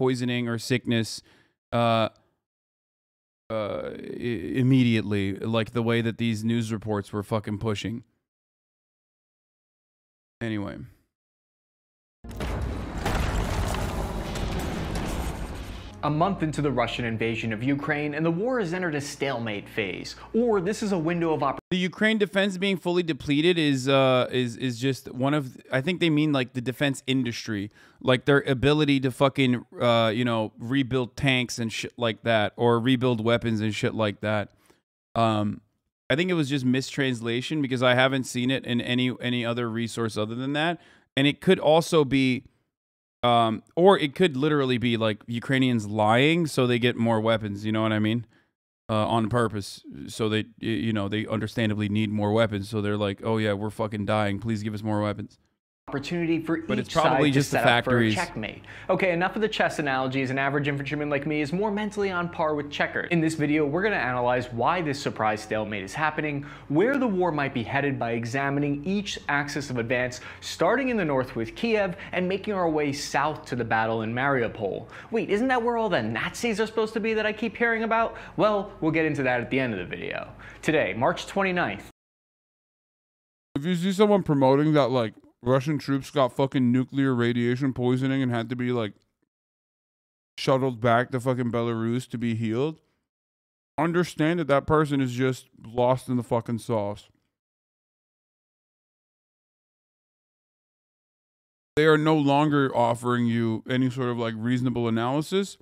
poisoning or sickness immediately, like the way that these news reports were fucking pushing. Anyway. A month into the Russian invasion of Ukraine, and the war has entered a stalemate phase. Or this is a window of opportunity. The Ukraine defense being fully depleted is just one of, I think they mean like the defense industry, like their ability to fucking you know, rebuild tanks and shit like that, or rebuild weapons and shit like that. I think it was just mistranslation because I haven't seen it in any other resource other than that, and it could also be. Or it could literally be like Ukrainians lying so they get more weapons, you know what I mean? On purpose. So they, you know, they understandably need more weapons. So they're like, oh yeah, we're fucking dying. Please give us more weapons. Opportunity for but each it's probably side just to set the up for a factories. checkmate. Okay, enough of the chess analogies. An average infantryman like me is more mentally on par with checkers. In this video, we're going to analyze why this surprise stalemate is happening, where the war might be headed by examining each axis of advance, starting in the north with Kiev and making our way south to the battle in Mariupol. Wait, isn't that where all the Nazis are supposed to be that I keep hearing about? Well, we'll get into that at the end of the video. Today, March 29th. If you see someone promoting that, like, Russian troops got fucking nuclear radiation poisoning and had to be, like, shuttled back to fucking Belarus to be healed, understand that that person is just lost in the fucking sauce. They are no longer offering you any sort of, like, reasonable analysis.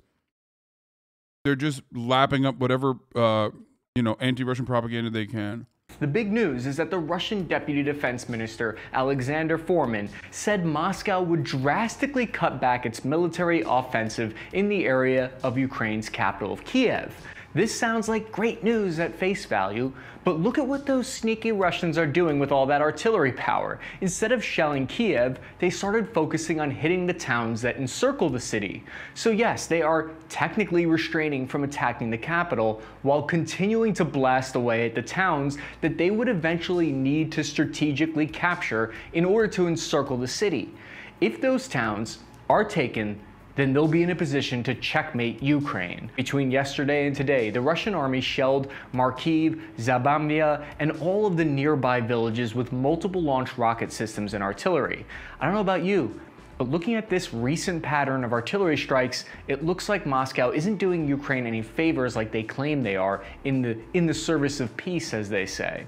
They're just lapping up whatever, you know, anti-Russian propaganda they can. The big news is that the Russian Deputy Defense Minister, Alexander Foreman, said Moscow would drastically cut back its military offensive in the area of Ukraine's capital of Kiev. This sounds like great news at face value, but look at what those sneaky Russians are doing with all that artillery power. Instead of shelling Kiev, they started focusing on hitting the towns that encircle the city. So yes, they are technically restraining from attacking the capital while continuing to blast away at the towns that they would eventually need to strategically capture in order to encircle the city. If those towns are taken, then they'll be in a position to checkmate Ukraine. Between yesterday and today, the Russian army shelled Markiv, Zabamia, and all of the nearby villages with multiple launch rocket systems and artillery. I don't know about you, but looking at this recent pattern of artillery strikes, it looks like Moscow isn't doing Ukraine any favors like they claim they are in the service of peace, as they say.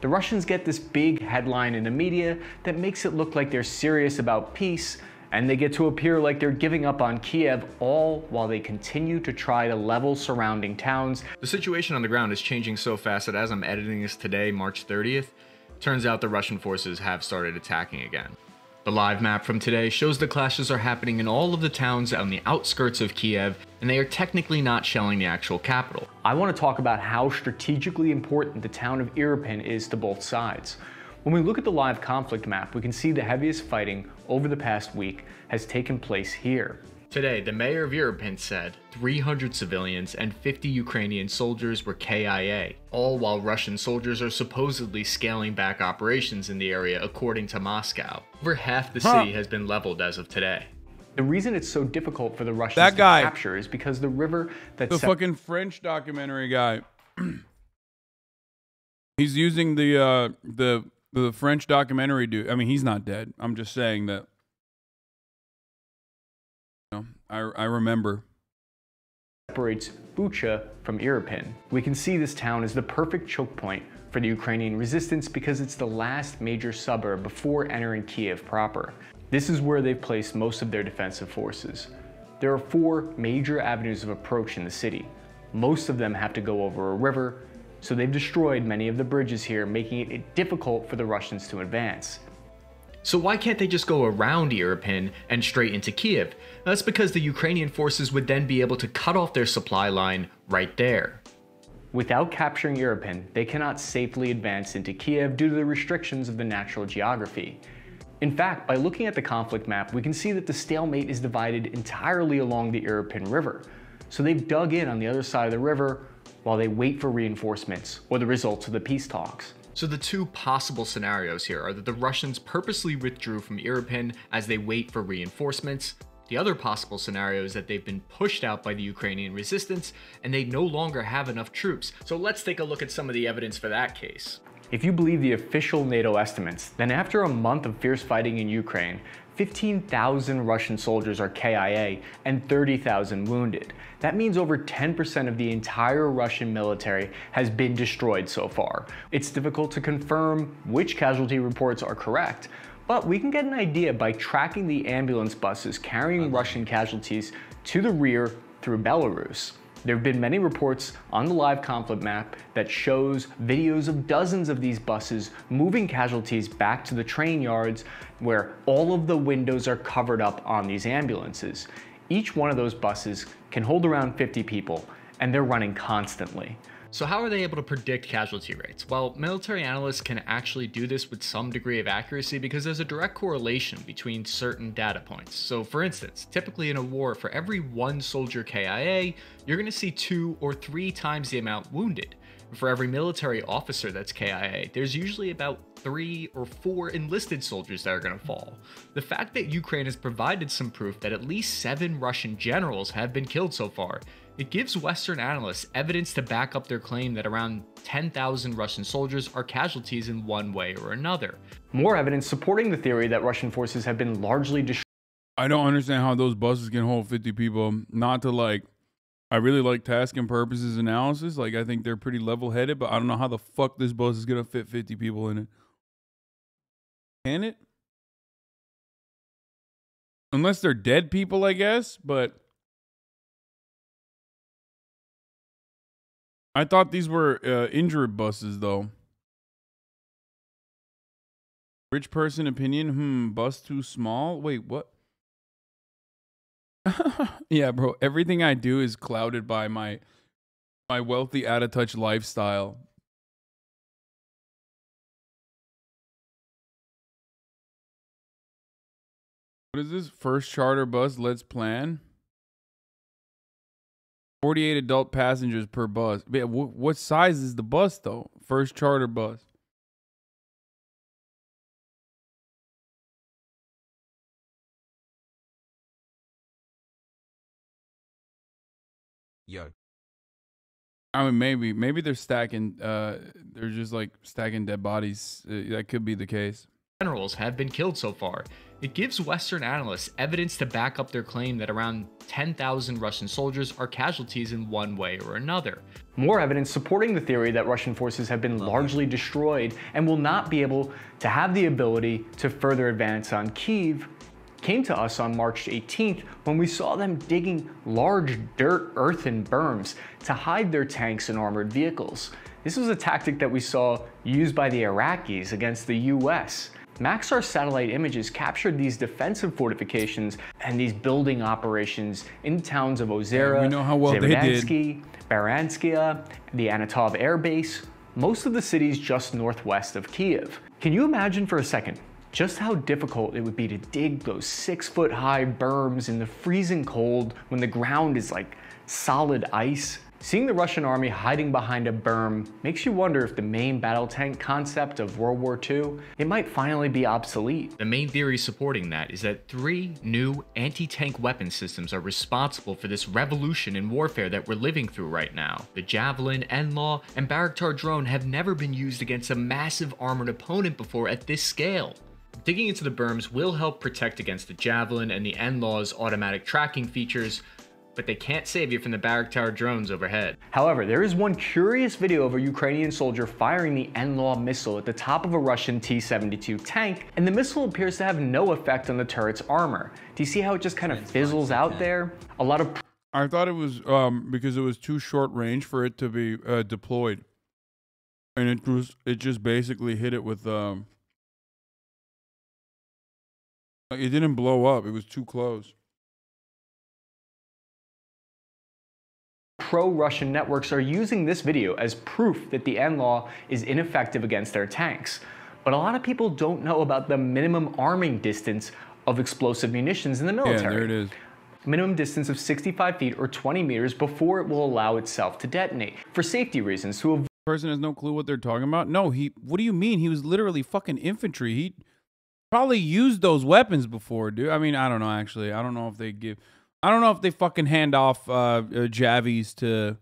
The Russians get this big headline in the media that makes it look like they're serious about peace, and they get to appear like they're giving up on Kiev, all while they continue to try to level surrounding towns. The situation on the ground is changing so fast that as I'm editing this today, March 30th, turns out the Russian forces have started attacking again. The live map from today shows the clashes are happening in all of the towns on the outskirts of Kiev, and they are technically not shelling the actual capital. I want to talk about how strategically important the town of Irpin is to both sides. When we look at the live conflict map, we can see the heaviest fighting over the past week has taken place here. Today, the mayor of Irpin said 300 civilians and 50 Ukrainian soldiers were KIA, all while Russian soldiers are supposedly scaling back operations in the area according to Moscow. Over half the city has been leveled as of today. The reason it's so difficult for the Russians to capture is because the river that the fucking French documentary guy. He's using the French documentary dude. I mean, he's not dead. I'm just saying that. You know, I remember. Separates Bucha from Irpin. We can see this town as the perfect choke point for the Ukrainian resistance because it's the last major suburb before entering Kiev proper. This is where they've placed most of their defensive forces. There are 4 major avenues of approach in the city. Most of them have to go over a river, so they've destroyed many of the bridges here, making it difficult for the Russians to advance. So why can't they just go around Irpin and straight into Kiev? That's because the Ukrainian forces would then be able to cut off their supply line right there. Without capturing Irpin, they cannot safely advance into Kiev due to the restrictions of the natural geography. In fact, by looking at the conflict map, we can see that the stalemate is divided entirely along the Irpin River. So they've dug in on the other side of the river while they wait for reinforcements or the results of the peace talks. So the 2 possible scenarios here are that the Russians purposely withdrew from Irpin as they wait for reinforcements, The other possible scenario is that they've been pushed out by the Ukrainian resistance and they no longer have enough troops. So let's take a look at some of the evidence for that case. If you believe the official NATO estimates, then after a month of fierce fighting in Ukraine, 15,000 Russian soldiers are KIA and 30,000 wounded. That means over 10% of the entire Russian military has been destroyed so far. It's difficult to confirm which casualty reports are correct, but we can get an idea by tracking the ambulance buses carrying Russian casualties to the rear through Belarus. There have been many reports on the live conflict map that shows videos of dozens of these buses moving casualties back to the train yards where all of the windows are covered up on these ambulances. Each one of those buses can hold around 50 people, and they're running constantly. So how are they able to predict casualty rates? Well, military analysts can actually do this with some degree of accuracy because there's a direct correlation between certain data points. So for instance, typically in a war, for every 1 soldier KIA, you're going to see 2 or 3 times the amount wounded. For every military officer that's KIA, there's usually about 3 or 4 enlisted soldiers that are going to fall. The fact that Ukraine has provided some proof that at least 7 Russian generals have been killed so far, it gives Western analysts evidence to back up their claim that around 10,000 Russian soldiers are casualties in one way or another. More evidence supporting the theory that Russian forces have been largely destroyed. I don't understand how those buses can hold 50 people. Not to like, I really like task and purposes analysis. Like, I think they're pretty level-headed, but I don't know how the fuck this bus is gonna fit 50 people in it. Can it? Unless they're dead people, I guess, but I thought these were injured buses, though. Rich person opinion, bus too small? Wait, what? Yeah, bro, everything I do is clouded by my wealthy, out-of-touch lifestyle. What is this? First charter bus, let's plan. 48 adult passengers per bus. Yeah, what size is the bus, though? First charter bus. Yo. I mean, maybe they're stacking, they're just like stacking dead bodies. That could be the case. Generals have been killed so far. It gives Western analysts evidence to back up their claim that around 10,000 Russian soldiers are casualties in one way or another. More evidence supporting the theory that Russian forces have been largely destroyed and will not be able to have the ability to further advance on Kyiv came to us on March 18th when we saw them digging large earthen berms to hide their tanks and armored vehicles. This was a tactic that we saw used by the Iraqis against the US. Maxar satellite images captured these defensive fortifications and these building operations in towns of Ozera, we know how well they did. Baranskaya, the Anatov Air Base, most of the cities just northwest of Kyiv. Can you imagine for a second just how difficult it would be to dig those 6-foot-high berms in the freezing cold when the ground is like solid ice? Seeing the Russian army hiding behind a berm makes you wonder if the main battle tank concept of World War II, it might finally be obsolete. The main theory supporting that is that 3 new anti-tank weapon systems are responsible for this revolution in warfare that we're living through right now. The Javelin, NLAW, and Bayraktar drone have never been used against a massive armored opponent before at this scale. Digging into the berms will help protect against the Javelin and the NLAW's automatic tracking features, but they can't save you from the Bayraktar drones overhead. However, there is one curious video of a Ukrainian soldier firing the NLAW missile at the top of a Russian T-72 tank, and the missile appears to have no effect on the turret's armor. Do you see how it just kind of fizzles out there? A lot of I thought it was because it was too short range for it to be deployed, and it just basically hit it with it didn't blow up. It was too close. pro-Russian networks are using this video as proof that the NLAW is ineffective against their tanks. But a lot of people don't know about the minimum arming distance of explosive munitions in the military. Yeah, there it is. Minimum distance of 65 feet or 20 meters before it will allow itself to detonate. For safety reasons, to avoid Person has no clue what they're talking about. No, what do you mean? He was literally fucking infantry. probably used those weapons before, dude. I mean, I don't know, actually. I don't know if they fucking hand off javies to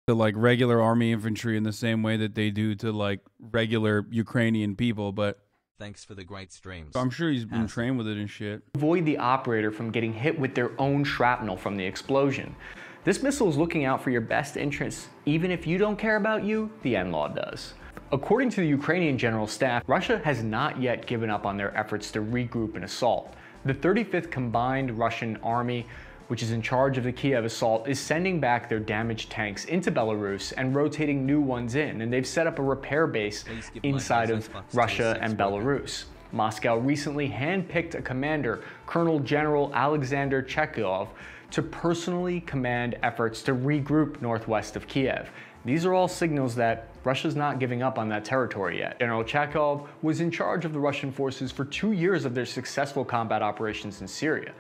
like regular army infantry in the same way that they do to like regular Ukrainian people, but Thanks for the great streams. I'm sure he's been Hasan. trained with it and shit. Avoid the operator from getting hit with their own shrapnel from the explosion. This missile is looking out for your best interests. Even if you don't care about you, the NLAW does. According to the Ukrainian General Staff, Russia has not yet given up on their efforts to regroup and assault. The 35th Combined Russian Army, which is in charge of the Kiev assault, is sending back their damaged tanks into Belarus and rotating new ones in, and they've set up a repair base inside of Russia and Belarus. Moscow recently handpicked a commander, Colonel General Alexander Chekhov, to personally command efforts to regroup northwest of Kiev. These are all signals that Russia's not giving up on that territory yet. General Chekhov was in charge of the Russian forces for 2 years of their successful combat operations in Syria.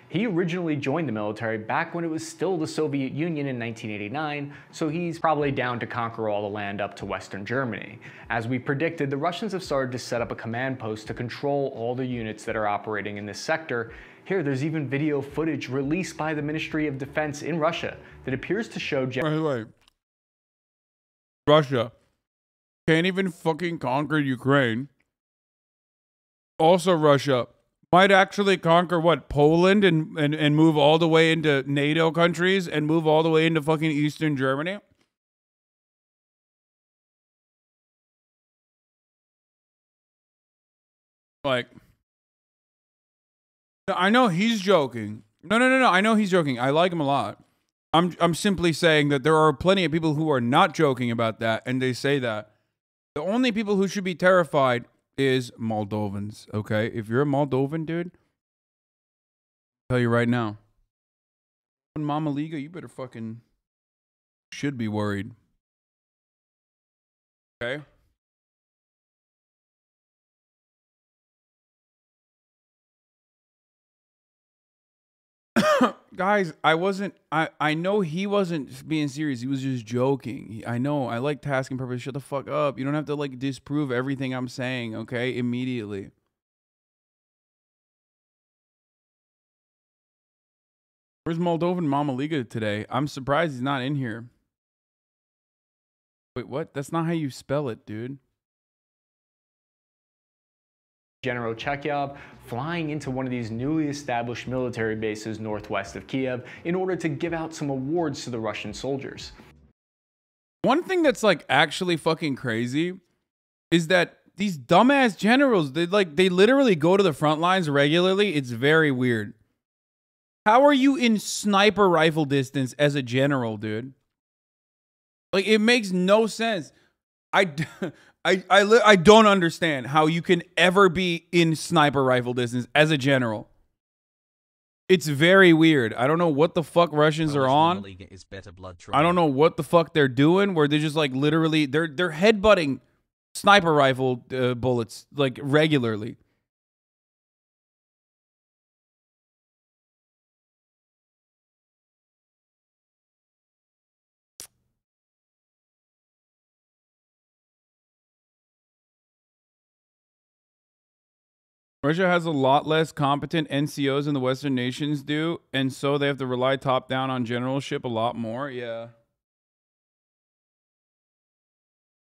He originally joined the military back when it was still the Soviet Union in 1989, so he's probably down to conquer all the land up to Western Germany. As we predicted, the Russians have started to set up a command post to control all the units that are operating in this sector. Here, there's even video footage released by the Ministry of Defense in Russia that appears to show... Wait. Russia can't even fucking conquer Ukraine. Also, Russia might actually conquer, what, Poland and move all the way into NATO countries and move all the way into fucking Eastern Germany? Like, I know he's joking. No. I know he's joking. I like him a lot. I'm simply saying that there are plenty of people who are not joking about that, and they say that. The only people who should be terrified is Moldovans, okay? If you're a Moldovan, dude, I'll tell you right now. Mama Liga, you better fucking should be worried. Okay? Guys, I know he wasn't being serious. He was just joking. I know. I like tasking purpose. Shut the fuck up. You don't have to like disprove everything I'm saying, okay? Immediately. Where's Moldovan Mama Liga today? I'm surprised he's not in here. Wait, what? That's not how you spell it, dude. General Chekhov flying into one of these newly established military bases northwest of Kiev in order to give out some awards to the Russian soldiers. One thing that's like actually fucking crazy is that these dumbass generals, they literally go to the front lines regularly. It's very weird. How are you in sniper rifle distance as a general, dude? Like, it makes no sense. I don't understand how you can ever be in sniper rifle distance as a general. It's very weird. I don't know what the fuck Russians are on. I don't know what the fuck they're doing, where they're just like literally they're headbutting sniper rifle bullets like regularly. Russia has a lot less competent NCOs than the Western nations do, and so they have to rely top down on generalship a lot more. Yeah.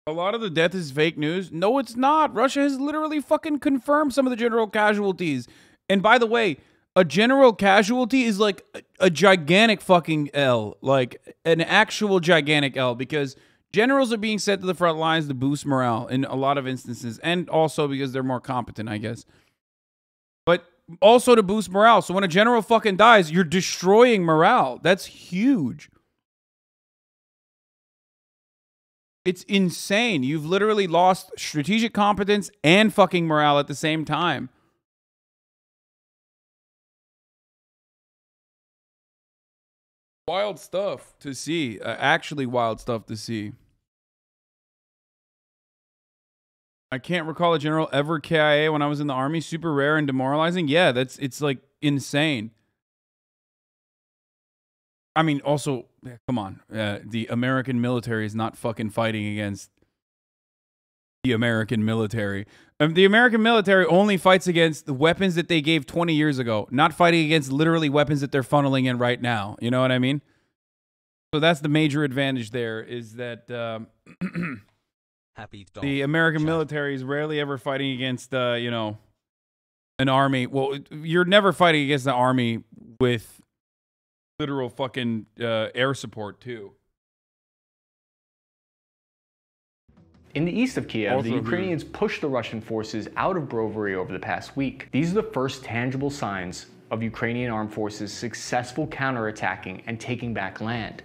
A lot of the death is fake news. No, it's not. Russia has literally fucking confirmed some of the general casualties. And by the way, a general casualty is like a gigantic fucking L. Like an actual gigantic L, because generals are being sent to the front lines to boost morale in a lot of instances, and also because they're more competent, I guess. But also to boost morale. So when a general fucking dies, you're destroying morale. That's huge. It's insane. You've literally lost strategic competence and fucking morale at the same time. Wild stuff to see. Actually wild stuff to see. I can't recall a general ever KIA when I was in the army. Super rare and demoralizing. Yeah, it's like insane. I mean, also, come on. The American military is not fucking fighting against the American military. The American military only fights against the weapons that they gave 20 years ago, not fighting against literally weapons that they're funneling in right now. You know what I mean? So that's the major advantage there, is that the American military is rarely ever fighting against, you know, an army. Well, you're never fighting against an army with literal fucking air support, too. In the east of Kiev, the Ukrainians pushed the Russian forces out of Brovary over the past week. These are the first tangible signs of Ukrainian armed forces successful counterattacking and taking back land.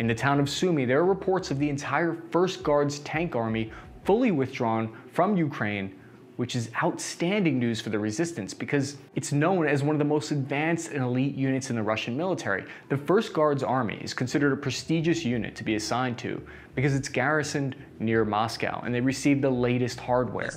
In the town of Sumy, there are reports of the entire 1st Guards tank army fully withdrawn from Ukraine, which is outstanding news for the resistance because it's known as one of the most advanced and elite units in the Russian military. The 1st Guards army is considered a prestigious unit to be assigned to because it's garrisoned near Moscow and they receive the latest hardware.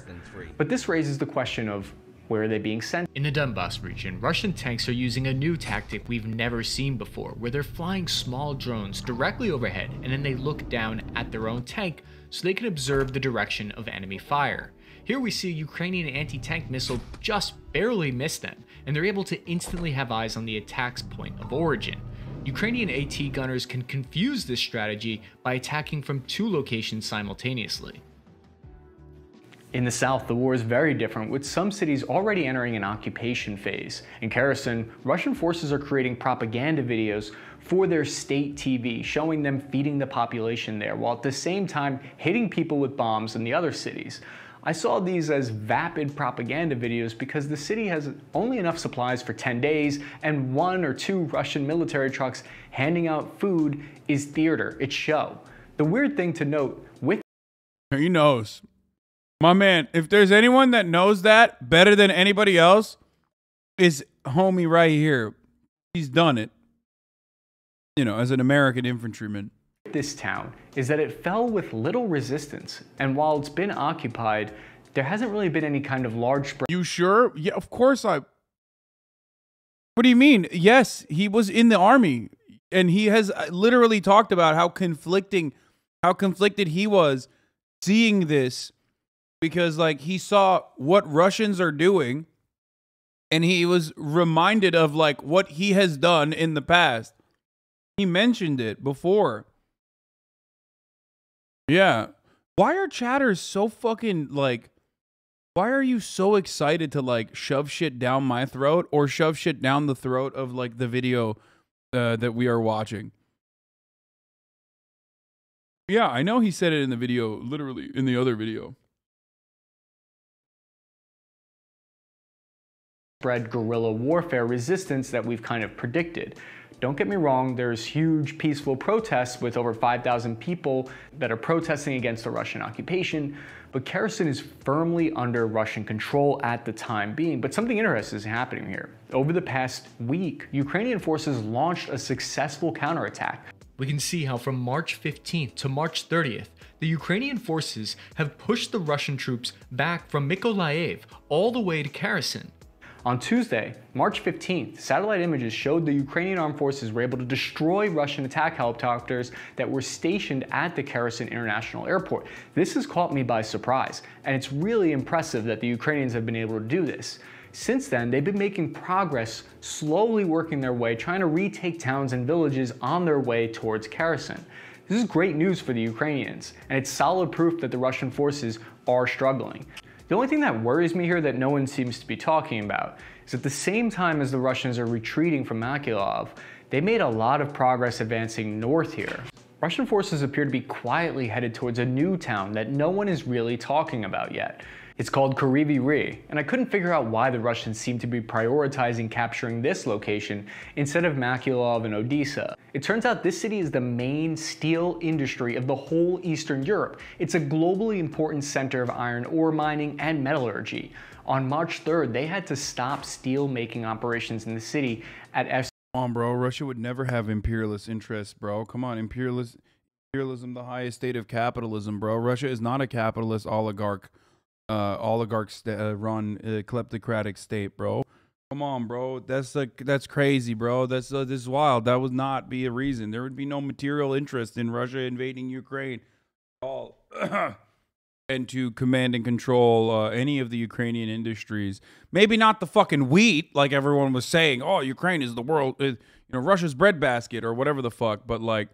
But this raises the question of where are they being sent? In the Donbass region, Russian tanks are using a new tactic we've never seen before, where they're flying small drones directly overhead and then they look down at their own tank so they can observe the direction of enemy fire. Here we see a Ukrainian anti-tank missile just barely miss them, and they're able to instantly have eyes on the attack's point of origin. Ukrainian AT gunners can confuse this strategy by attacking from 2 locations simultaneously. In the south, the war is very different, with some cities already entering an occupation phase. In Kherson, Russian forces are creating propaganda videos for their state TV, showing them feeding the population there, while at the same time hitting people with bombs in the other cities. I saw these as vapid propaganda videos because the city has only enough supplies for 10 days, and 1 or 2 Russian military trucks handing out food is theater, it's show. The weird thing to note with— He knows. My man, if there's anyone that knows that better than anybody else, is homie right here. He's done it. You know, as an American infantryman. This town is that it fell with little resistance, and while it's been occupied, there hasn't really been any kind of large spread. You sure? Yeah, of course I... What do you mean? Yes, he was in the army, and he has literally talked about how conflicted he was seeing this, because like he saw what Russians are doing, and he was reminded of like what he has done in the past. He mentioned it before. Yeah. Why are chatters so fucking like, why are you so excited to like shove shit down my throat or shove shit down the throat of like the video that we are watching? Yeah, I know he said it in the video, literally in the other video. Spread guerrilla warfare resistance that we've kind of predicted. Don't get me wrong, there's huge peaceful protests with over 5,000 people that are protesting against the Russian occupation, but Kherson is firmly under Russian control at the time being. But something interesting is happening here. Over the past week, Ukrainian forces launched a successful counterattack. We can see how from March 15th to March 30th, the Ukrainian forces have pushed the Russian troops back from Mykolaiv all the way to Kherson. On Tuesday, March 15th, satellite images showed the Ukrainian armed forces were able to destroy Russian attack helicopters that were stationed at the Kherson International Airport. This has caught me by surprise, and it's really impressive that the Ukrainians have been able to do this. Since then, they've been making progress, slowly working their way, trying to retake towns and villages on their way towards Kherson. This is great news for the Ukrainians, and it's solid proof that the Russian forces are struggling. The only thing that worries me here that no one seems to be talking about is at the same time as the Russians are retreating from Mykolaiv, they made a lot of progress advancing north here. Russian forces appear to be quietly headed towards a new town that no one is really talking about yet. It's called Kryvyi Rih, and I couldn't figure out why the Russians seem to be prioritizing capturing this location instead of Mykolaiv and Odessa. It turns out this city is the main steel industry of the whole Eastern Europe. It's a globally important center of iron ore mining and metallurgy. On March 3rd, they had to stop steel making operations in the city at Come on, bro. Russia would never have imperialist interests, bro. Come on, imperialism, the highest state of capitalism, bro. Russia is not a capitalist oligarch run kleptocratic state, bro. Come on, bro. That's crazy, bro. This is wild. That would not be a reason. There would be no material interest in Russia invading Ukraine at all. and to command and control any of the Ukrainian industries. Maybe not the fucking wheat, like everyone was saying. Oh, Ukraine is the world, Russia's breadbasket or whatever the fuck. But like,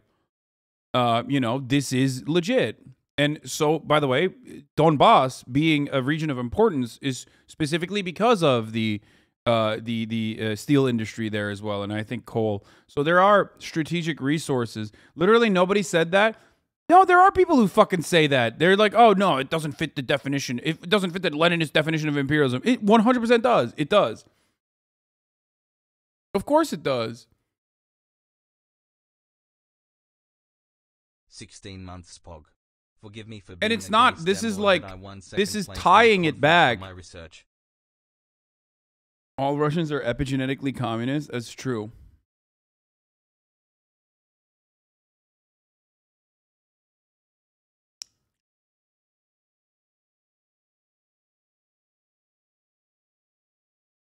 this is legit. And so, by the way, Donbass being a region of importance is specifically because of the steel industry there as well, and I think coal. So there are strategic resources. Literally, nobody said that. No, there are people who fucking say that. They're like, oh, no, it doesn't fit the definition. It doesn't fit the Leninist definition of imperialism. It 100% does. It does. Of course it does. 16 months, Pog. Forgive me for being and it's not, this is like, this is place tying on it back. my research. All Russians are epigenetically communist. That's true.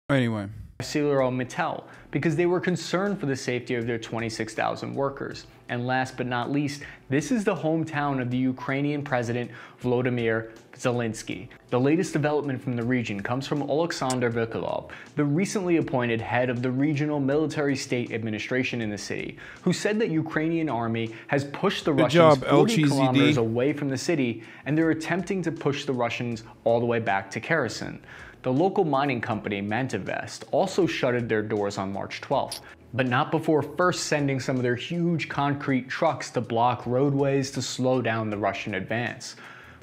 Anyway. ArcelorMittal, because they were concerned for the safety of their 26,000 workers. And last but not least, this is the hometown of the Ukrainian President Volodymyr Zelensky. The latest development from the region comes from Oleksandr Vikolov, the recently appointed head of the regional military state administration in the city, who said that Ukrainian army has pushed the Russians 40 kilometers away from the city, and they're attempting to push the Russians all the way back to Kherson. The local mining company Mantovest also shuttered their doors on March 12th, but not before first sending some of their huge concrete trucks to block roadways to slow down the Russian advance.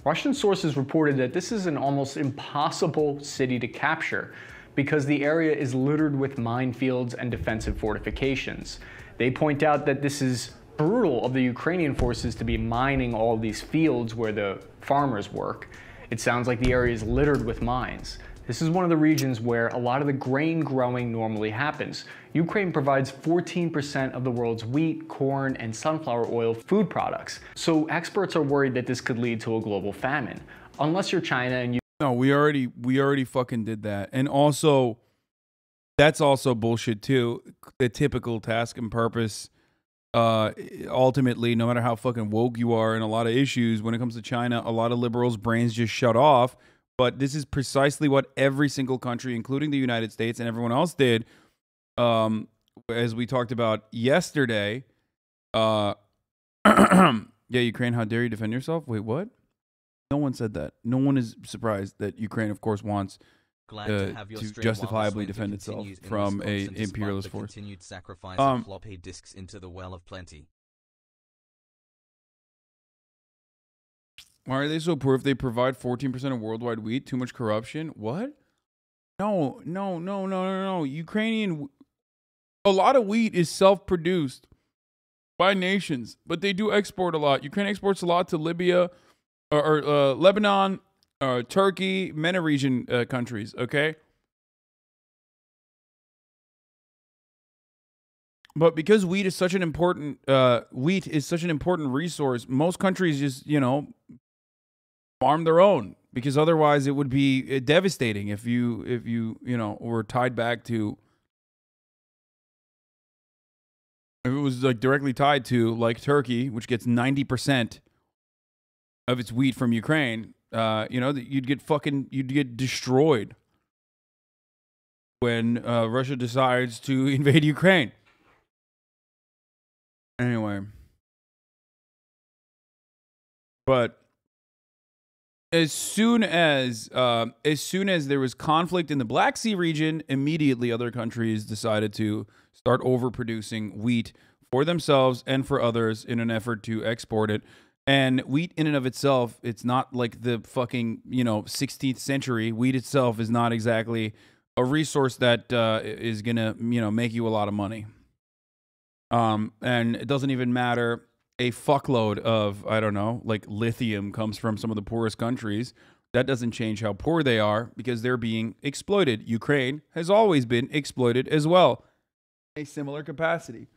Russian sources reported that this is an almost impossible city to capture because the area is littered with minefields and defensive fortifications. They point out that this is brutal of the Ukrainian forces to be mining all these fields where the farmers work. It sounds like the area is littered with mines. This is one of the regions where a lot of the grain growing normally happens. Ukraine provides 14% of the world's wheat, corn, and sunflower oil food products. So experts are worried that this could lead to a global famine. Unless you're China and you... No, we already fucking did that. And also, that's also bullshit too. The typical task and purpose, ultimately, no matter how fucking woke you are in a lot of issues, when it comes to China, a lot of liberals' brains just shut off. But this is precisely what every single country, including the United States and everyone else did, as we talked about yesterday. Yeah, Ukraine, how dare you defend yourself? Wait, what? No one said that. No one is surprised that Ukraine, of course, wants to justifiably defend itself from an imperialist force. Continued sacrifice of floppy disks into the well of plenty. Why are they so poor if they provide 14% of worldwide wheat? Too much corruption? What? No. Ukrainian, a lot of wheat is self-produced by nations, but they do export a lot. Ukraine exports a lot to Libya, or Lebanon, Turkey, MENA region countries, okay? But because wheat is such an important resource, most countries just, farm their own, because otherwise it would be devastating if you were tied back to, if it was like directly tied to like Turkey, which gets 90% of its wheat from Ukraine. You'd get destroyed when Russia decides to invade Ukraine. Anyway, but as soon as there was conflict in the Black Sea region, immediately other countries decided to start overproducing wheat for themselves and for others in an effort to export it. And wheat in and of itself, it's not like the fucking, 16th century. Wheat itself is not exactly a resource that is going to, make you a lot of money. And it doesn't even matter. A fuckload of, I don't know, like lithium comes from some of the poorest countries. That doesn't change how poor they are because they're being exploited. Ukraine has always been exploited as well. A similar capacity.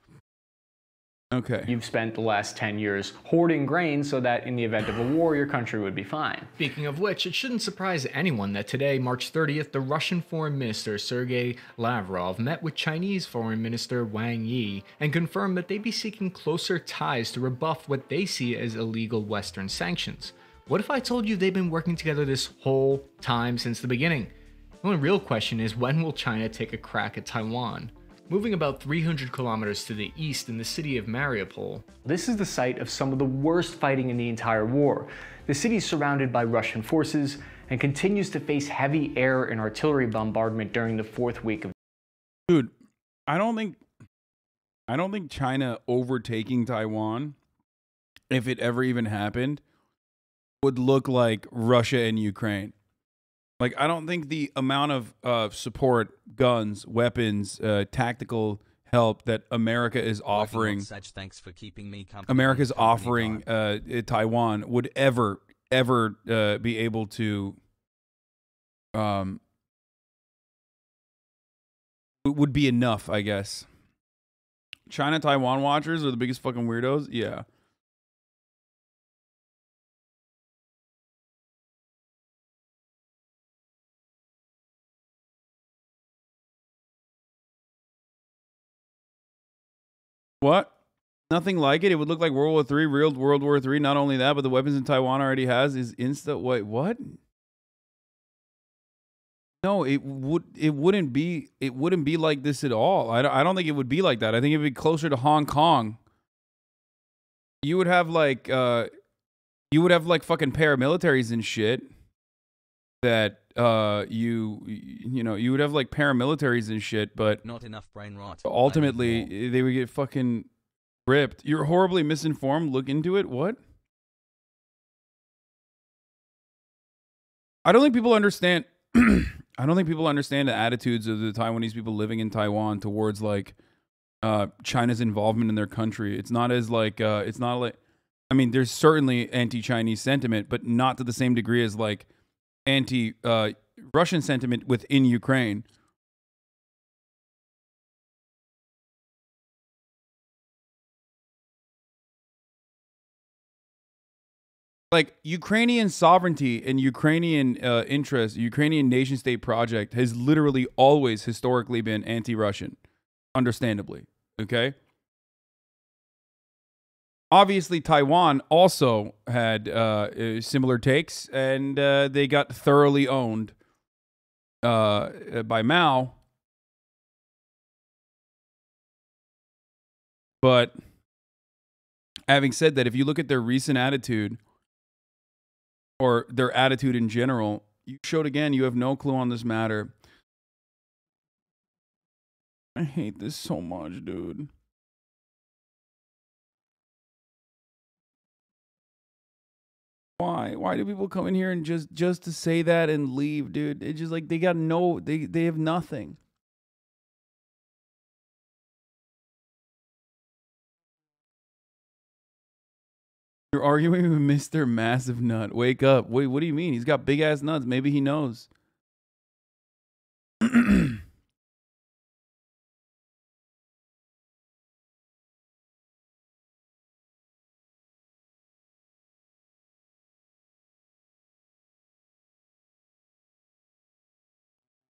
Okay. You've spent the last 10 years hoarding grain so that in the event of a war, your country would be fine. Speaking of which, it shouldn't surprise anyone that today, March 30th, the Russian Foreign Minister Sergei Lavrov met with Chinese Foreign Minister Wang Yi and confirmed that they'd be seeking closer ties to rebuff what they see as illegal Western sanctions. What if I told you they've been working together this whole time since the beginning? The only real question is, when will China take a crack at Taiwan? Moving about 300 kilometers to the east in the city of Mariupol. This is the site of some of the worst fighting in the entire war. The city is surrounded by Russian forces and continues to face heavy air and artillery bombardment during the 4th week of. Dude, I don't think China overtaking Taiwan, if it ever even happened, would look like Russia and Ukraine. Like, I don't think the amount of support, guns, weapons, tactical help that America is offering, Such thanks for keeping me company. America's offering Taiwan would ever be able to would be enough, I guess. China Taiwan watchers are the biggest fucking weirdos. Yeah. What? Nothing like it. It would look like World War III, real World War III. Not only that, but the weapons in Taiwan already has is wait, what? No, it wouldn't be like this at all. I don't think it would be like that. I think it'd be closer to Hong Kong. You would have like fucking paramilitaries and shit that you would have like paramilitaries and shit, but Not enough brain rot. ultimately they would get fucking ripped. You're horribly misinformed. Look into it. What? I don't think people understand. I don't think people understand the attitudes of the Taiwanese people living in Taiwan towards like China's involvement in their country. It's not as like it's not like, I mean, there's certainly anti-Chinese sentiment, but not to the same degree as like anti-Russian sentiment within Ukraine. Like, Ukrainian sovereignty and Ukrainian interest, Ukrainian nation state project has literally always historically been anti-Russian, understandably. Okay. Obviously, Taiwan also had similar takes, and they got thoroughly owned by Mao. But having said that, if you look at their recent attitude, or their attitude in general, you showed again you have no clue on this matter. I hate this so much, dude. Why? Why do people come in here and just to say that and leave, dude? It's just like they got no, they have nothing. You're arguing with Mr. Massive Nut. Wake up. Wait, what do you mean? He's got big ass nuts. Maybe he knows.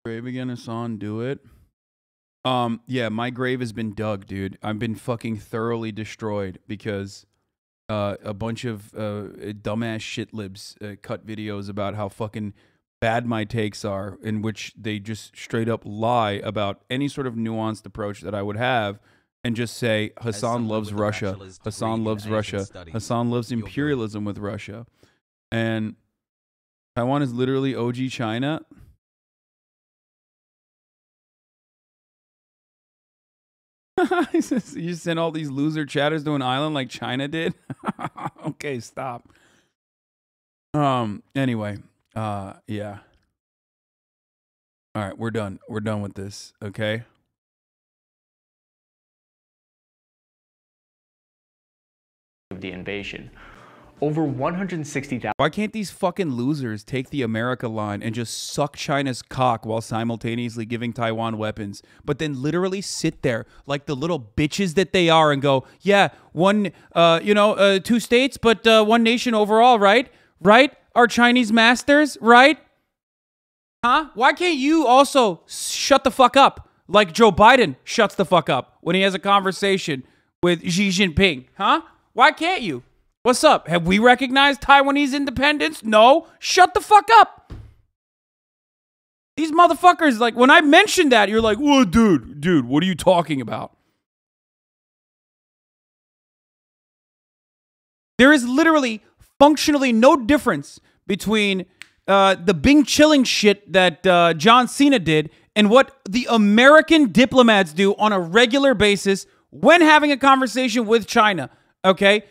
Grave again, Hasan, do it. Yeah, my grave has been dug, dude. I've been fucking thoroughly destroyed because a bunch of dumbass shitlibs cut videos about how fucking bad my takes are, in which they just straight up lie about any sort of nuanced approach that I would have, and just say Hasan loves Russia, Hasan loves Russia, Hasan loves imperialism with Russia, and Taiwan is literally OG China. He says, you sent all these loser chatters to an island like China did. Okay, stop. Anyway, yeah. All right, we're done. We're done with this. Okay. Of the invasion. Over 160,000. Why can't these fucking losers take the America line and just suck China's cock while simultaneously giving Taiwan weapons, but then literally sit there like the little bitches that they are and go, yeah, one, two states, but one nation overall, right? Right? Our Chinese masters, right? Huh? Why can't you also shut the fuck up like Joe Biden shuts the fuck up when he has a conversation with Xi Jinping? Huh? Why can't you? What's up? Have we recognized Taiwanese independence? No. Shut the fuck up. These motherfuckers, like, when I mentioned that, you're like, whoa, dude, what are you talking about? There is literally functionally no difference between the Bing chilling shit that John Cena did and what the American diplomats do on a regular basis when having a conversation with China. Okay?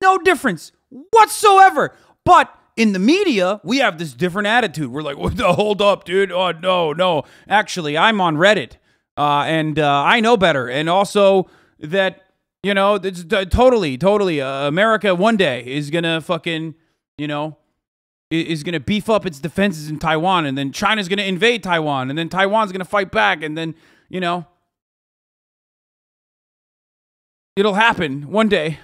No difference whatsoever. But in the media, we have this different attitude. We're like, hold up, dude. Oh, no. Actually, I'm on Reddit, and I know better. And also that, you know, it's totally, America one day is going to fucking, you know, is going to beef up its defenses in Taiwan, and then China's going to invade Taiwan, and then Taiwan's going to fight back, and then, you know, it'll happen one day.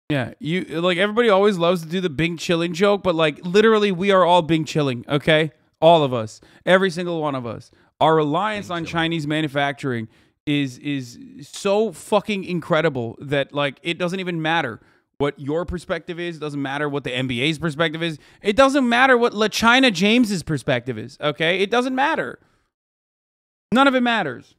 Yeah, you like everybody always loves to do the Bing chilling joke, but like literally we are all Bing chilling, okay? All of us. Every single one of us. Our reliance on Chinese manufacturing is so fucking incredible that like it doesn't even matter what your perspective is, it doesn't matter what the NBA's perspective is. It doesn't matter what LaChina James's perspective is, okay? It doesn't matter. None of it matters.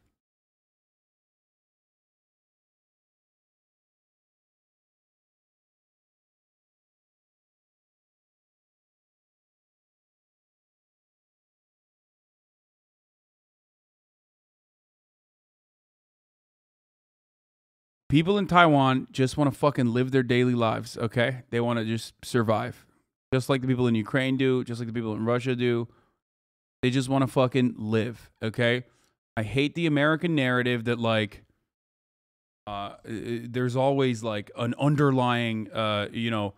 People in Taiwan just want to fucking live their daily lives, okay? They want to just survive. Just like the people in Ukraine do, just like the people in Russia do. They just want to fucking live, okay? I hate the American narrative that, like, there's always, like, an underlying, you know,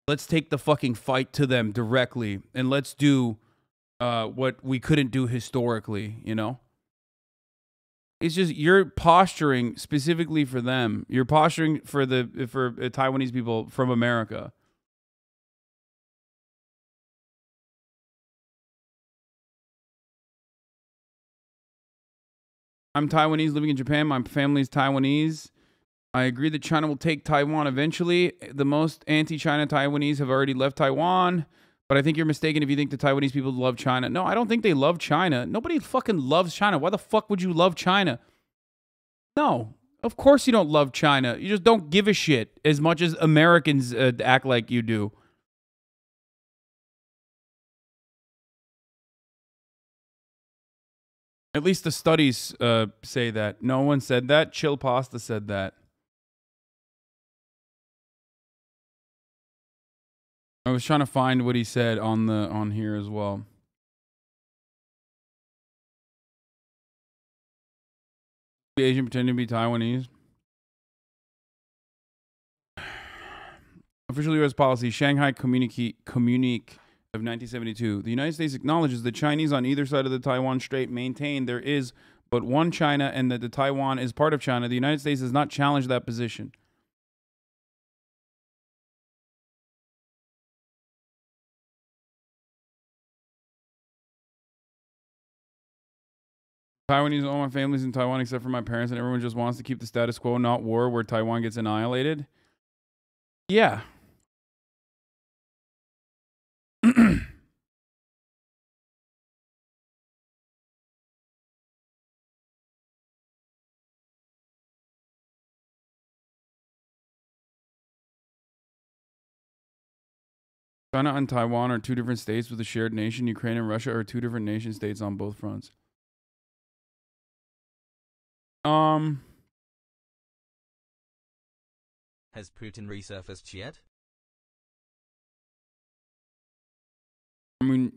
let's take the fucking fight to them directly, and let's do what we couldn't do historically, you know? It's just you're posturing specifically for them. You're posturing for Taiwanese people from America. I'm Taiwanese living in Japan. My family's Taiwanese. I agree that China will take Taiwan eventually. The most anti-China Taiwanese have already left Taiwan. But I think you're mistaken if you think the Taiwanese people love China. No, I don't think they love China. Nobody fucking loves China. Why the fuck would you love China? No, of course you don't love China. You just don't give a shit as much as Americans act like you do. At least the studies say that. No one said that. Chill Pasta said that. I was trying to find what he said on here as well. Asian pretending to be Taiwanese. Official U.S. policy, Shanghai Communique of 1972. The United States acknowledges the Chinese on either side of the Taiwan Strait maintain there is but one China and that the Taiwan is part of China. The United States does not challenge that position. Taiwanese, all my family's in Taiwan except for my parents, and everyone just wants to keep the status quo, not war, where Taiwan gets annihilated. Yeah. China and Taiwan are two different states with a shared nation. Ukraine and Russia are two different nation states on both fronts. Has Putin resurfaced yet? I mean,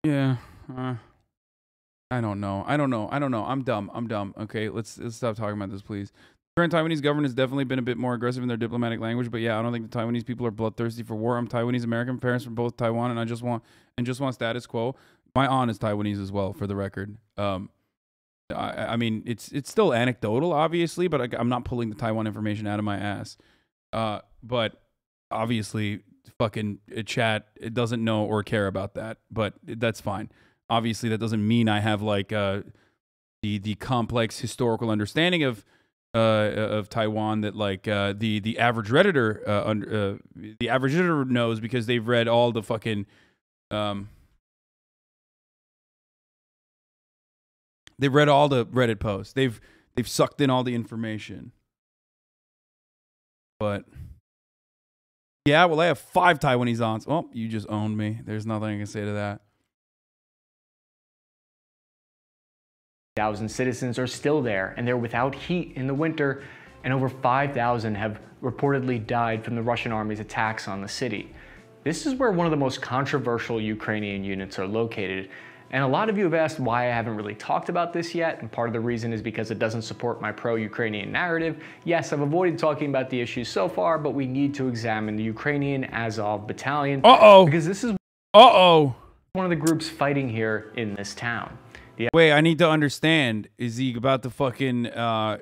yeah. I don't know. I'm dumb. Okay, let's stop talking about this, please. The current Taiwanese government has definitely been a bit more aggressive in their diplomatic language, but yeah, I don't think the Taiwanese people are bloodthirsty for war. I'm Taiwanese American, parents from both Taiwan, and I just want status quo. My aunt is Taiwanese as well, for the record. I mean, it's still anecdotal, obviously, but I'm not pulling the Taiwan information out of my ass. But obviously, fucking chat, it doesn't know or care about that. But that's fine. Obviously, that doesn't mean I have like the complex historical understanding of Taiwan that like the average Redditor the average Redditor knows, because they've read all the fucking they've read all the Reddit posts. They've sucked in all the information. But yeah, well, I have 5 Taiwanese aunts. Well, you just owned me. There's nothing I can say to that. 1,000 citizens are still there, and they're without heat in the winter, and over 5,000 have reportedly died from the Russian army's attacks on the city. This is where one of the most controversial Ukrainian units are located, and a lot of you have asked why I haven't really talked about this yet, and part of the reason is because it doesn't support my pro-Ukrainian narrative. Yes, I've avoided talking about the issues so far, but we need to examine the Ukrainian Azov Battalion. Because this is one of the groups fighting here in this town. Wait, I need to understand. Is he about to fucking,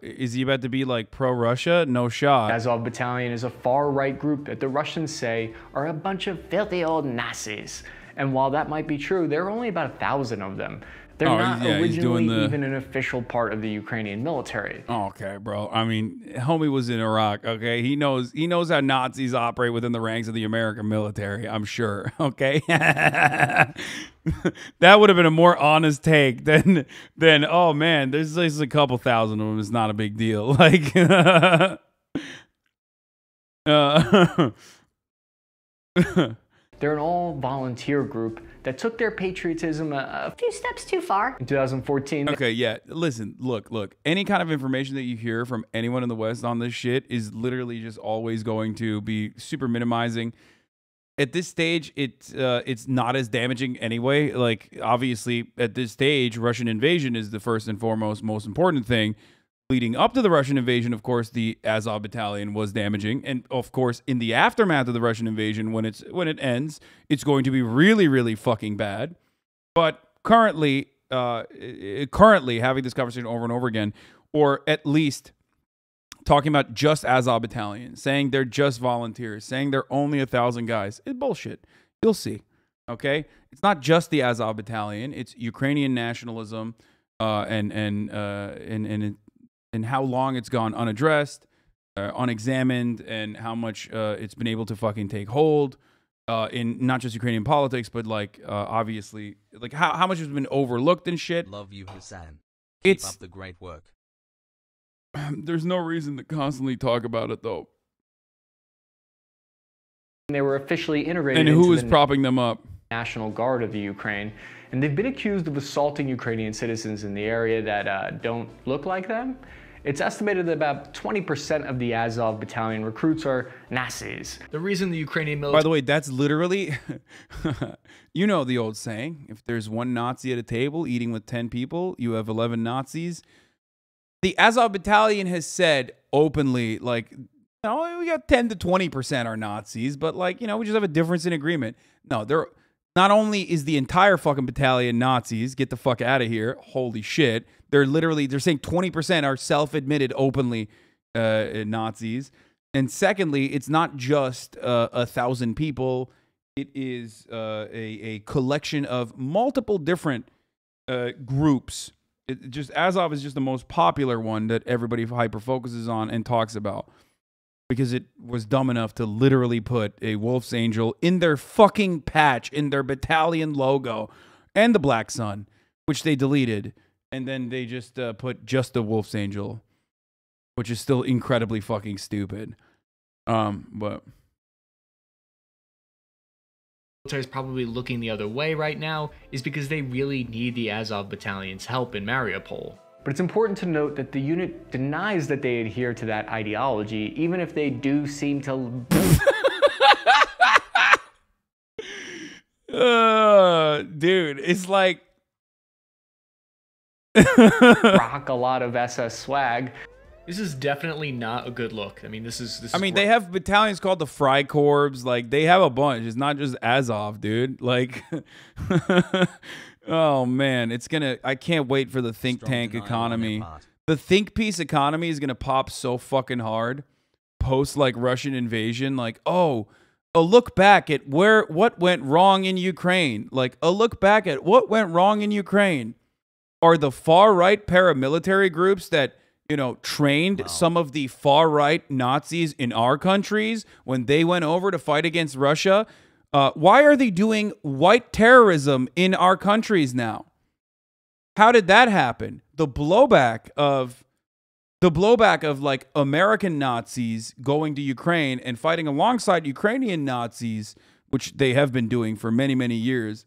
is he about to be like pro-Russia? No shot. Azov Battalion is a far-right group that the Russians say are a bunch of filthy old Nazis. And while that might be true, there are only about 1,000 of them. They're not originally even an official part of the Ukrainian military. Okay, bro. I mean, homie was in Iraq, okay? He knows how Nazis operate within the ranks of the American military, I'm sure, okay? That would have been a more honest take than oh, man, there's a couple thousand of them. It's not a big deal. Like, they're an all-volunteer group that took their patriotism a few steps too far. In 2014... Okay, yeah. Listen, look. Any kind of information that you hear from anyone in the West on this shit is literally just always going to be super minimizing. At this stage, it's not as damaging anyway. Like, obviously, at this stage, Russian invasion is the first and foremost most important thing. Leading up to the Russian invasion, of course, the Azov Battalion was damaging, and of course, in the aftermath of the Russian invasion, when it ends, it's going to be really, really fucking bad. But currently having this conversation over and over again, or at least talking about just Azov Battalion, saying they're just volunteers, saying they're only 1,000 guys, it's bullshit. You'll see. Okay, it's not just the Azov Battalion; it's Ukrainian nationalism, and how long it's gone unaddressed, unexamined, and how much it's been able to fucking take hold in not just Ukrainian politics, but like obviously, like how much has been overlooked and shit. Love you, Hasan. Keep up the great work. There's no reason to constantly talk about it, though. They were officially integrated. And who is propping them up? National Guard of the Ukraine, and they've been accused of assaulting Ukrainian citizens in the area that don't look like them. It's estimated that about 20% of the Azov Battalion recruits are Nazis. The reason the Ukrainian military... By the way, that's literally, you know the old saying, if there's one Nazi at a table eating with 10 people, you have 11 Nazis. The Azov Battalion has said openly, like, no, we got 10 to 20% are Nazis, but like, you know, we just have a difference in agreement. No, they're... Not only is the entire fucking battalion Nazis, get the fuck out of here, holy shit, they're saying 20% are self-admitted openly Nazis. And secondly, it's not just 1,000 people, it is a collection of multiple different groups. Azov is just the most popular one that everybody hyper-focuses on and talks about. Because it was dumb enough to literally put a Wolf's Angel in their fucking patch, in their battalion logo, and the Black Sun, which they deleted. And then they just put just the Wolf's Angel, which is still incredibly fucking stupid. But... military is probably looking the other way right now is because they really need the Azov Battalion's help in Mariupol. But it's important to note that the unit denies that they adhere to that ideology, even if they do seem to... dude, it's like... rock a lot of SS swag. This is definitely not a good look. I mean, this is they have battalions called the Freikorps. Like, they have a bunch. It's not just Azov, dude. Like... Oh man, I can't wait for the think tank economy. The think piece economy is gonna pop so fucking hard. post like Russian invasion, like, oh, a look back at what went wrong in Ukraine. Like, a look back at what went wrong in Ukraine are the far right paramilitary groups that, you know, trained some of the far right Nazis in our countries when they went over to fight against Russia. Why are they doing white terrorism in our countries now? How did that happen? The blowback of like American Nazis going to Ukraine and fighting alongside Ukrainian Nazis, which they have been doing for many, many years,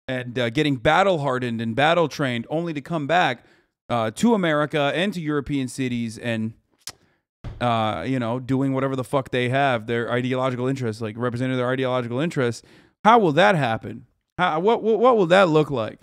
and getting battle hardened and battle trained, only to come back to America and to European cities and, you know, doing whatever the fuck they have, their ideological interests, like representing their ideological interests. How will that happen? What will that look like?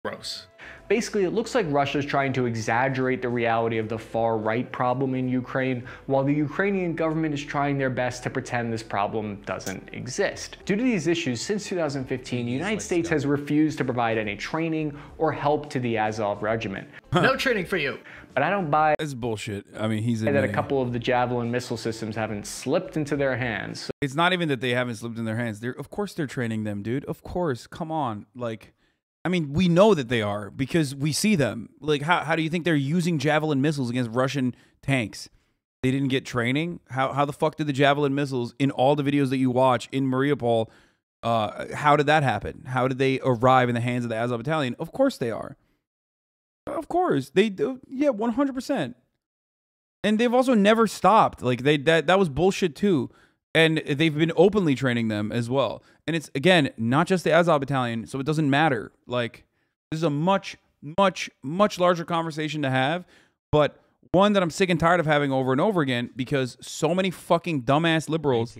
Gross. Basically, it looks like Russia's trying to exaggerate the reality of the far-right problem in Ukraine, while the Ukrainian government is trying their best to pretend this problem doesn't exist. Due to these issues, since 2015, the United States has refused to provide any training or help to the Azov regiment. No training for you. But I don't buy That's bullshit. I mean, he's that a couple of the Javelin missile systems haven't slipped into their hands. So it's not even that they haven't slipped in their hands. Of course they're training them, dude. Of course. Come on. Like, I mean, we know that they are because we see them. Like, how do you think they're using Javelin missiles against Russian tanks? They didn't get training? How the fuck did the Javelin missiles, in all the videos that you watch in Mariupol, how did that happen? How did they arrive in the hands of the Azov battalion? Of course they are. Of course. They do. Yeah, 100%. And they've also never stopped. Like, that was bullshit too. And they've been openly training them as well. And it's, again, not just the Azov battalion, so it doesn't matter. Like, this is a much, much, much larger conversation to have, but one that I'm sick and tired of having over and over again because so many fucking dumbass liberals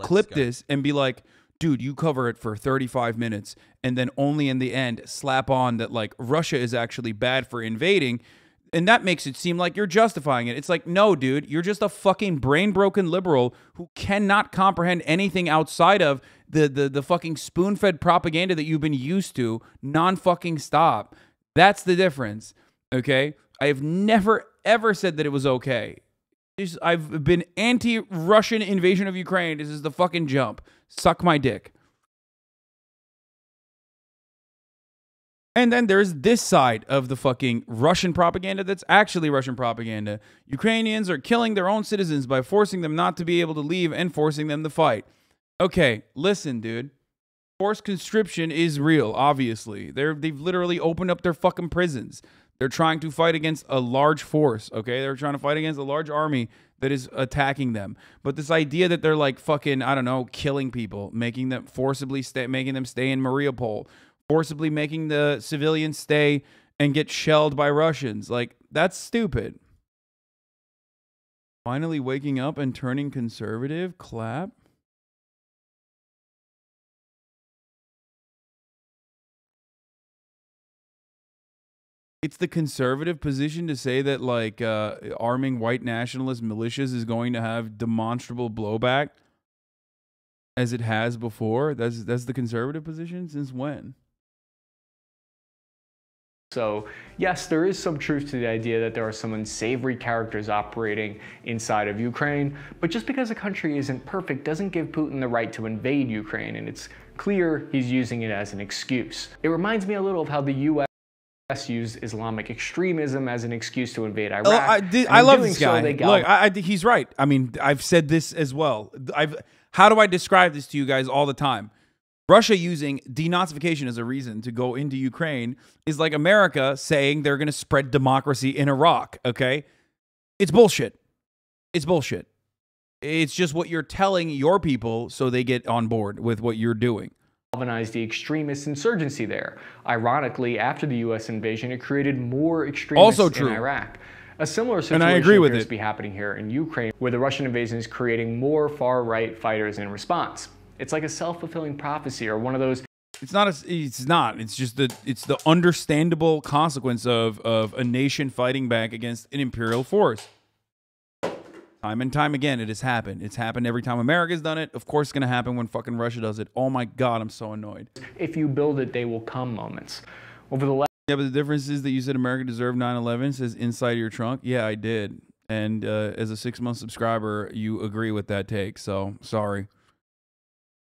clip this and be like, dude, you cover it for 35 minutes and then only in the end slap on that, like, Russia is actually bad for invading. And that makes it seem like you're justifying it. It's like, no, dude, you're just a fucking brain-broken liberal who cannot comprehend anything outside of the fucking spoon-fed propaganda that you've been used to non-fucking stop. That's the difference, okay? I have never, ever said that it was okay. I've been anti-Russian invasion of Ukraine. This is the fucking jump. Suck my dick. And then there's this side of the fucking Russian propaganda that's actually Russian propaganda. Ukrainians are killing their own citizens by forcing them not to be able to leave and forcing them to fight. Okay, listen, dude. Forced conscription is real, obviously. They've literally opened up their fucking prisons. They're trying to fight against a large force, okay? They're trying to fight against a large army that is attacking them. But this idea that they're like fucking, I don't know, killing people, making them forcibly making them stay in Mariupol, forcibly making the civilians stay and get shelled by Russians. Like, that's stupid. Finally waking up and turning conservative? Clap. It's the conservative position to say that, like, arming white nationalist militias is going to have demonstrable blowback as it has before. That's the conservative position? Since when? So, yes, there is some truth to the idea that there are some unsavory characters operating inside of Ukraine, but just because a country isn't perfect doesn't give Putin the right to invade Ukraine, and it's clear he's using it as an excuse. It reminds me a little of how the U.S. used Islamic extremism as an excuse to invade Iraq. I love this guy. Look, he's right. I mean, I've said this as well. How do I describe this to you guys all the time? Russia using denazification as a reason to go into Ukraine is like America saying they're going to spread democracy in Iraq, okay? It's bullshit. It's bullshit. It's just what you're telling your people so they get on board with what you're doing. Galvanized the extremist insurgency there. Ironically, after the U.S. invasion, it created more extremists in Iraq. A similar situation appears to be happening here in Ukraine, where the Russian invasion is creating more far-right fighters in response. It's like a self-fulfilling prophecy, or one of those. It's not. It's just it's the understandable consequence of a nation fighting back against an imperial force. Time and time again, it has happened. It's happened every time America's done it. Of course, it's gonna happen when fucking Russia does it. Oh my God, I'm so annoyed. If you build it, they will come moments. Over the last Yeah, but the difference is that you said America deserved 9/11. It says inside your trunk. Yeah, I did. And as a 6-month subscriber, you agree with that take. So sorry.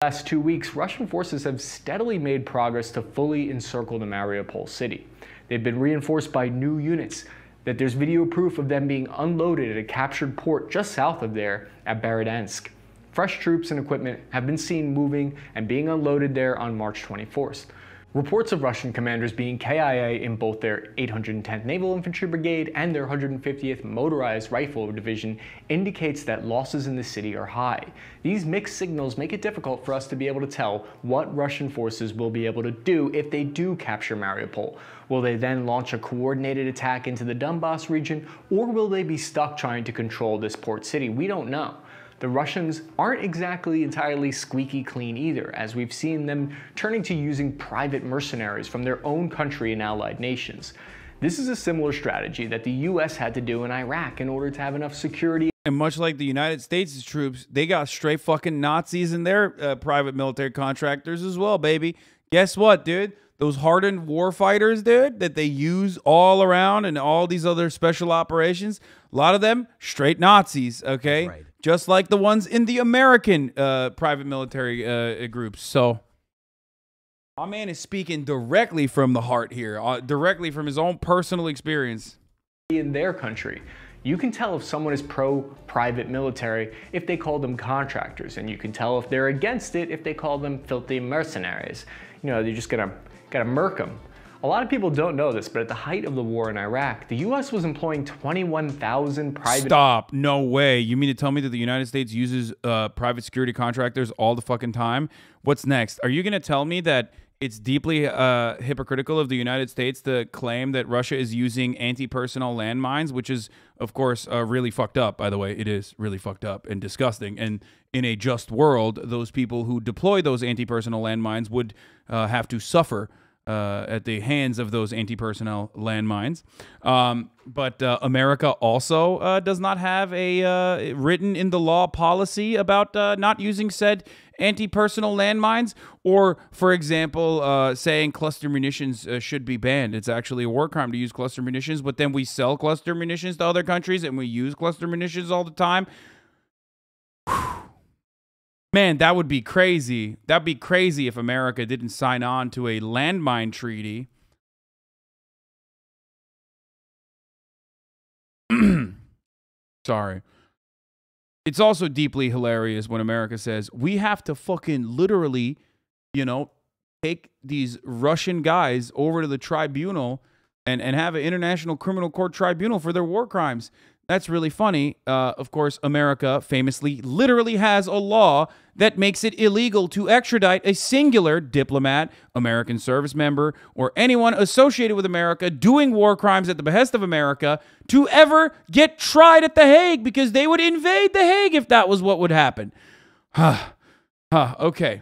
Last 2 weeks, Russian forces have steadily made progress to fully encircle the Mariupol city. They've been reinforced by new units. That there's video proof of them being unloaded at a captured port just south of there at Berdyansk. Fresh troops and equipment have been seen moving and being unloaded there on March 24th. Reports of Russian commanders being KIA in both their 810th Naval Infantry Brigade and their 150th Motorized Rifle Division indicates that losses in the city are high. These mixed signals make it difficult for us to be able to tell what Russian forces will be able to do if they do capture Mariupol. Will they then launch a coordinated attack into the Donbass region, or will they be stuck trying to control this port city? We don't know. The Russians aren't exactly entirely squeaky clean either, as we've seen them turning to using private mercenaries from their own country and allied nations. This is a similar strategy that the US had to do in Iraq in order to have enough security. And much like the United States' troops, they got straight fucking Nazis in their private military contractors as well, baby. Guess what, dude? Those hardened war fighters, dude, that they use all around and all these other special operations, a lot of them straight Nazis, okay? Right. Just like the ones in the American private military groups. So my man is speaking directly from the heart here, directly from his own personal experience. In their country. You can tell if someone is pro-private military if they call them contractors, and you can tell if they're against it if they call them filthy mercenaries. You know, they're just gotta murk them. A lot of people don't know this, but at the height of the war in Iraq, the U.S. was employing 21,000 private... Stop. No way. You mean to tell me that the United States uses private security contractors all the fucking time? What's next? Are you going to tell me that it's deeply hypocritical of the United States to claim that Russia is using anti-personnel landmines, which is, of course, really fucked up, by the way. It is really fucked up and disgusting. And in a just world, those people who deploy those anti-personnel landmines would have to suffer at the hands of those anti-personnel landmines. But America also does not have a written in the law policy about not using said anti-personnel landmines, or, for example, saying cluster munitions should be banned. It's actually a war crime to use cluster munitions, but then we sell cluster munitions to other countries and we use cluster munitions all the time. Man, that would be crazy. That'd be crazy if America didn't sign on to a landmine treaty. Sorry. It's also deeply hilarious when America says, we have to fucking literally, you know, take these Russian guys over to the tribunal and have an international criminal court tribunal for their war crimes. That's really funny. Of course, America famously literally has a law that makes it illegal to extradite a singular diplomat, American service member, or anyone associated with America doing war crimes at the behest of America to ever get tried at The Hague, because they would invade The Hague if that was what would happen. Okay.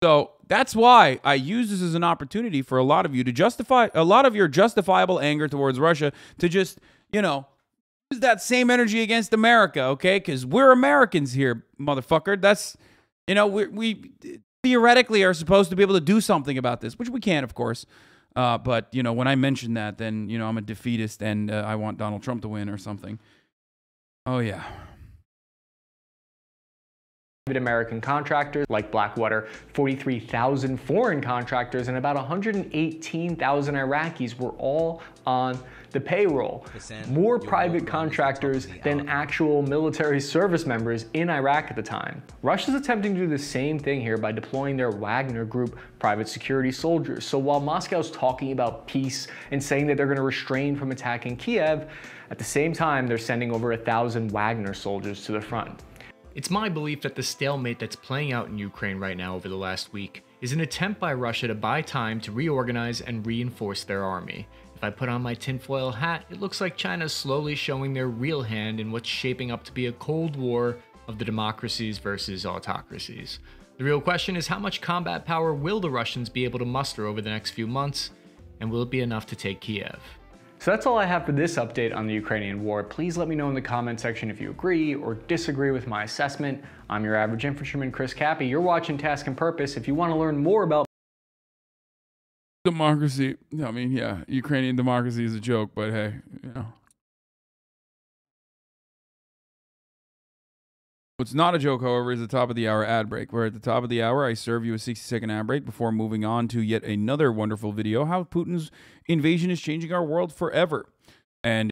So that's why I use this as an opportunity for a lot of you to justify a lot of your justifiable anger towards Russia to just, you know, use that same energy against America, okay? Because we're Americans here, motherfucker. That's, you know, we theoretically are supposed to be able to do something about this, which we can, of course. But, you know, when I mention that, then, you know, I'm a defeatist and I want Donald Trump to win or something. Oh, yeah. American contractors like Blackwater, 43,000 foreign contractors, and about 118,000 Iraqis were all on the payroll. More private contractors than actual military service members in Iraq at the time. Russia's attempting to do the same thing here by deploying their Wagner Group private security soldiers. So while Moscow's talking about peace and saying that they're going to restrain from attacking Kiev, at the same time they're sending over 1,000 Wagner soldiers to the front. It's my belief that the stalemate that's playing out in Ukraine right now over the last week is an attempt by Russia to buy time to reorganize and reinforce their army. If I put on my tinfoil hat, it looks like China's slowly showing their real hand in what's shaping up to be a Cold War of the democracies versus autocracies. The real question is, how much combat power will the Russians be able to muster over the next few months, and will it be enough to take Kiev? So that's all I have for this update on the Ukrainian war. Please let me know in the comment section if you agree or disagree with my assessment. I'm your average infantryman, Chris Cappy. You're watching Task and Purpose. If you want to learn more about Democracy. I mean, yeah, Ukrainian democracy is a joke, but hey, you know. What's not a joke, however, is the top of the hour ad break, where at the top of the hour, I serve you a 60-second ad break before moving on to yet another wonderful video, how Putin's invasion is changing our world forever. And